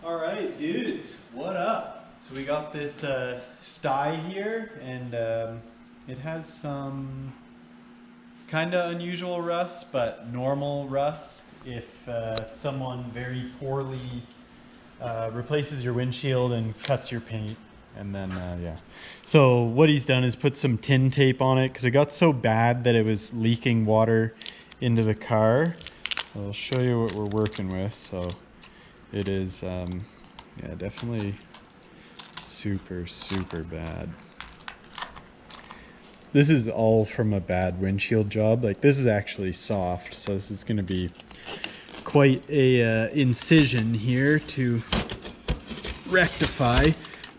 All right, dudes, what up? So we got this STI here, and it has some kind of unusual rust, but normal rust if someone very poorly replaces your windshield and cuts your paint. And then, yeah. So what he's done is put some tin tape on it because it got so bad that it was leaking water into the car. I'll show you what we're working with. So it is, yeah, definitely super, super bad. This is all from a bad windshield job. Like, this is actually soft, so this is going to be quite a incision here to rectify.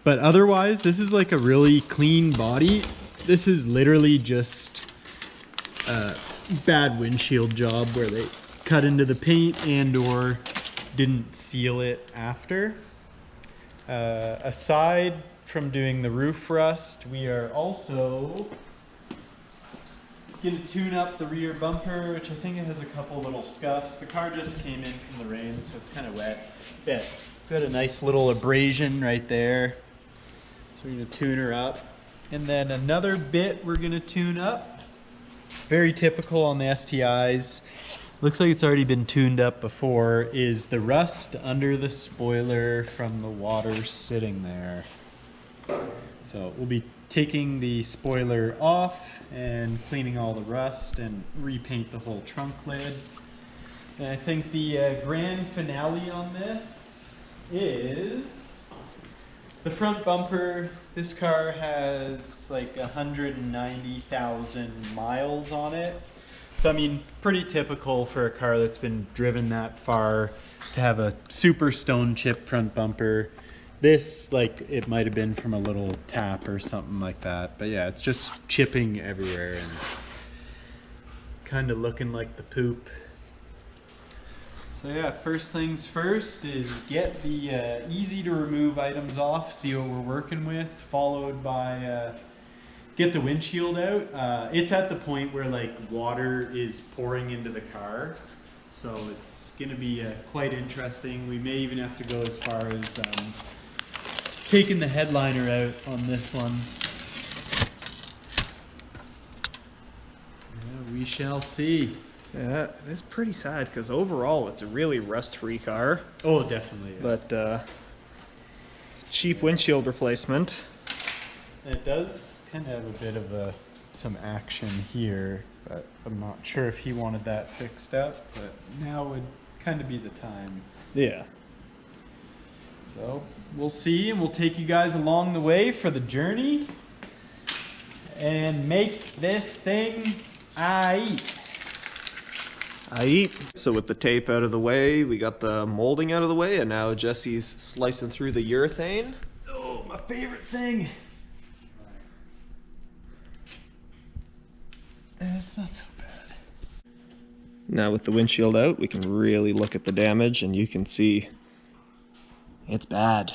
But otherwise, this is like a really clean body. This is literally just a bad windshield job where they cut into the paint and or didn't seal it after. Aside from doing the roof rust, we are also gonna tune up the rear bumper, which I think it has a couple little scuffs. The car just came in from the rain, so it's kind of wet. Yeah, it's got a nice little abrasion right there. So we're gonna tune her up. And then another bit we're gonna tune up. Very typical on the STIs. Looks like it's already been tuned up before, is the rust under the spoiler from the water sitting there. So we'll be taking the spoiler off and cleaning all the rust and repaint the whole trunk lid. And I think the grand finale on this is the front bumper. This car has like 190,000 miles on it. So I mean, pretty typical for a car that's been driven that far to have a super stone chip front bumper. This, like, it might have been from a little tap or something like that. But yeah, it's just chipping everywhere and kind of looking like the poop. So yeah, first things first is get the easy to remove items off, see what we're working with, followed by get the windshield out. It's at the point where like water is pouring into the car. So it's gonna be quite interesting. We may even have to go as far as taking the headliner out on this one. Yeah, we shall see. Yeah, it is pretty sad because overall it's a really rust-free car. Oh, definitely. Yeah. But cheap windshield replacement. It does kind of have a bit of some action here, but I'm not sure if he wanted that fixed up, but now would kind of be the time. Yeah. So we'll see, and we'll take you guys along the way for the journey and make this thing aight. So with the tape out of the way, we got the molding out of the way, and now Jesse's slicing through the urethane. Oh, my favorite thing. It's not so bad. Now with the windshield out, we can really look at the damage, and you can see it's bad.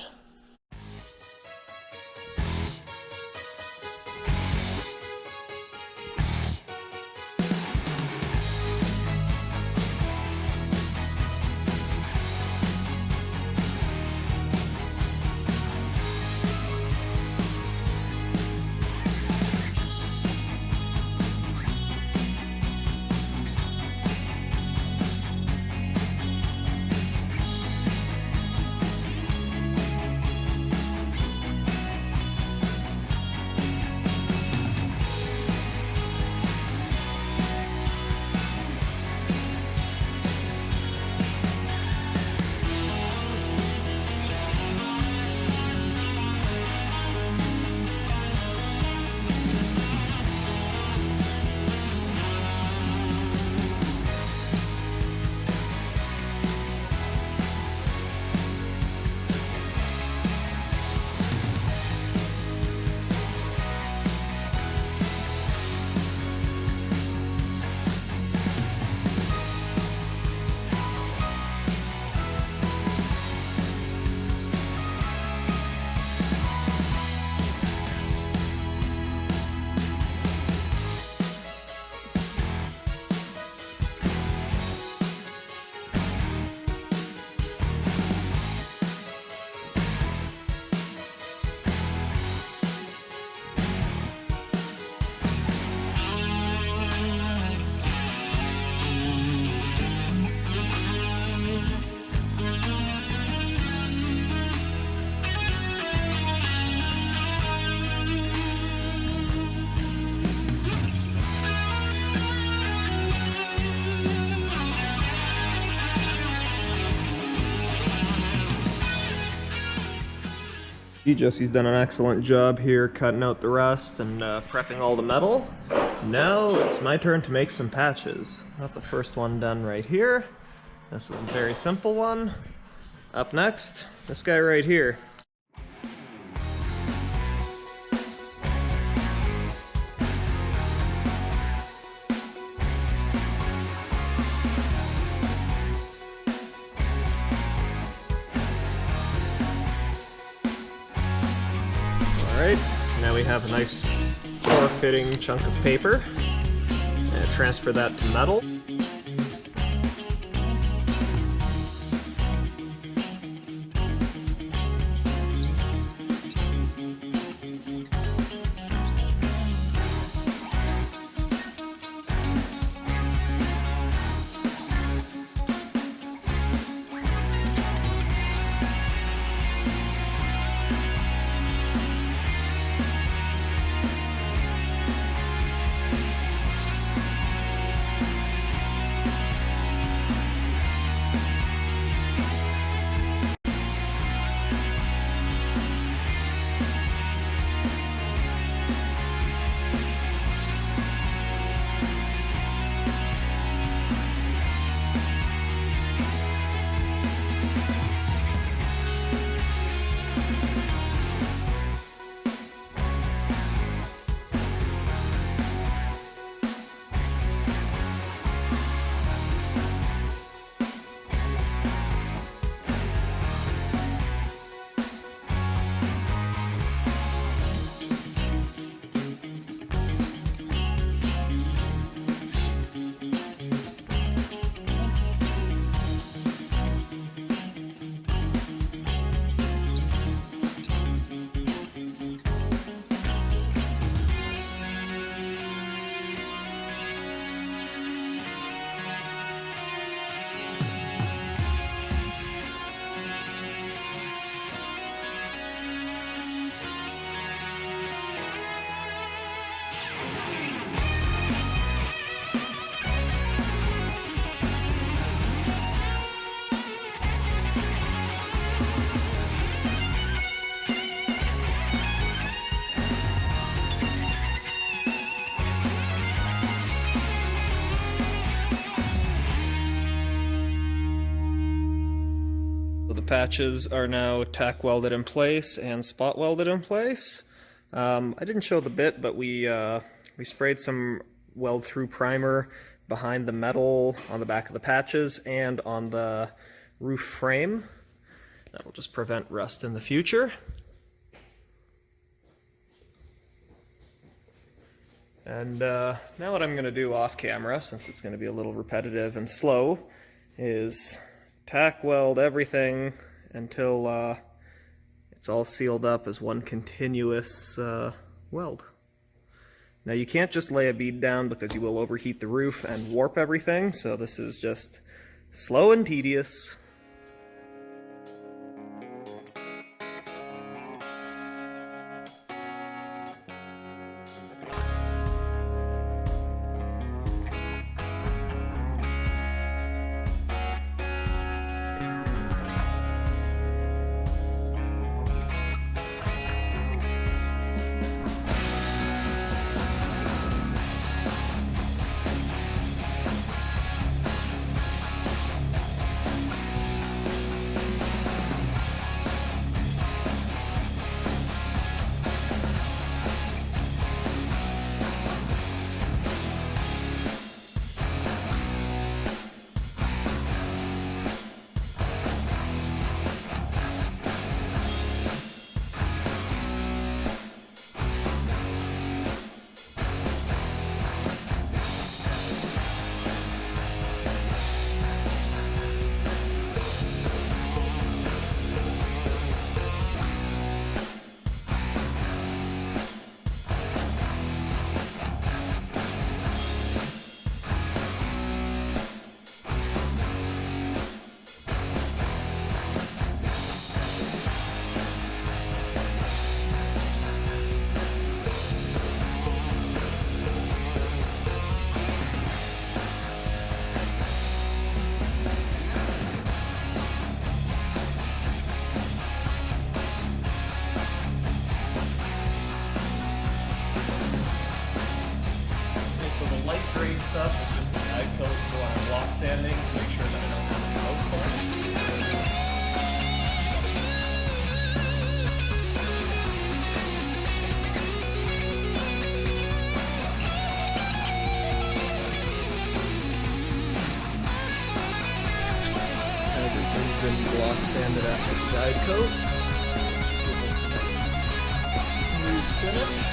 Jesse's done an excellent job here cutting out the rust and prepping all the metal. Now it's my turn to make some patches. Got the first one done right here. This was a very simple one. Up next, this guy right here. Alright, now we have a nice core-fitting chunk of paper. And transfer that to metal. Patches are now tack welded in place and spot welded in place. I didn't show the bit, but we sprayed some weld through primer behind the metal on the back of the patches and on the roof frame. That'll just prevent rust in the future. And now what I'm going to do off camera, since it's going to be a little repetitive and slow, is tack weld everything until it's all sealed up as one continuous weld. Now you can't just lay a bead down because you will overheat the roof and warp everything, so this is just slow and tedious. Guide coat. Smooth finish.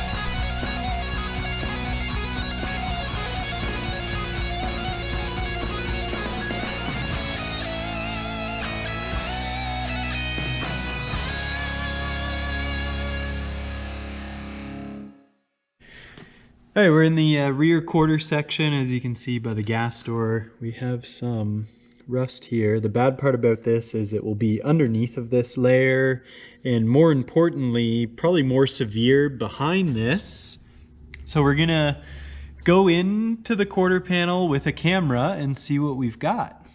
All right, we're in the rear quarter section. As you can see by the gas door, we have some rust here. The bad part about this is it will be underneath of this layer, and more importantly, probably more severe behind this. So we're gonna go into the quarter panel with a camera and see what we've got.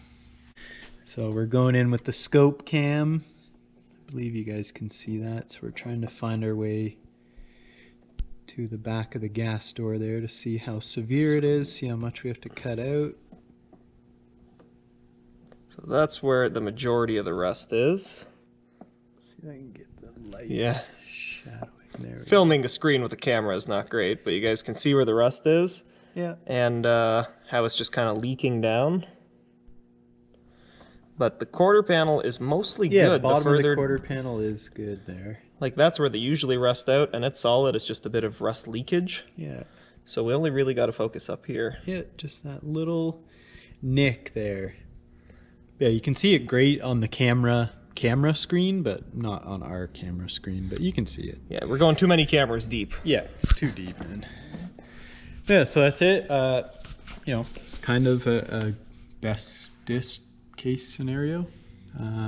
So we're going in with the scope cam. I believe you guys can see that. So we're trying to find our way to the back of the gas door there to see how severe it is, see how much we have to cut out. So that's where the majority of the rust is. See if I can get the light shadowing there. Filming a screen with a camera is not great, but you guys can see where the rust is. Yeah. And how it's just kind of leaking down. But the quarter panel is mostly good. Yeah, bottom of the quarter panel is good there. Like that's where they usually rust out, and it's solid. It's just a bit of rust leakage. Yeah. So we only really got to focus up here. Yeah, just that little nick there. Yeah, you can see it great on the camera screen, but not on our camera screen, but you can see it. Yeah, we're going too many cameras deep. Yeah, it's too deep, man. Yeah, so that's it. You know, kind of a best case scenario.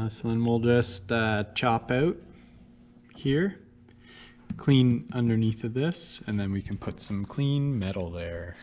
So then we'll just chop out here, clean underneath of this, and then we can put some clean metal there.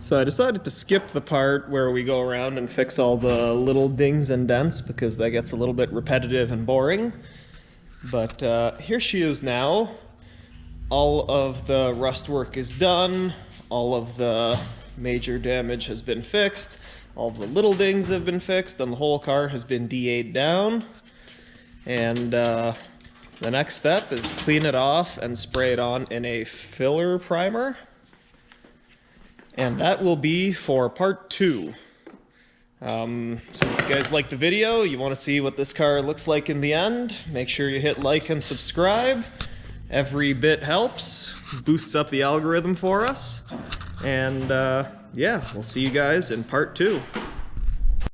So I decided to skip the part where we go around and fix all the little dings and dents because that gets a little bit repetitive and boring. But here she is now. All of the rust work is done. All of the major damage has been fixed. All the little dings have been fixed, and the whole car has been DA'd down. And the next step is clean it off and spray it on in a filler primer. And that will be for part 2. So if you guys like the video, you want to see what this car looks like in the end, make sure you hit like and subscribe. Every bit helps, boosts up the algorithm for us. And yeah, we'll see you guys in part 2.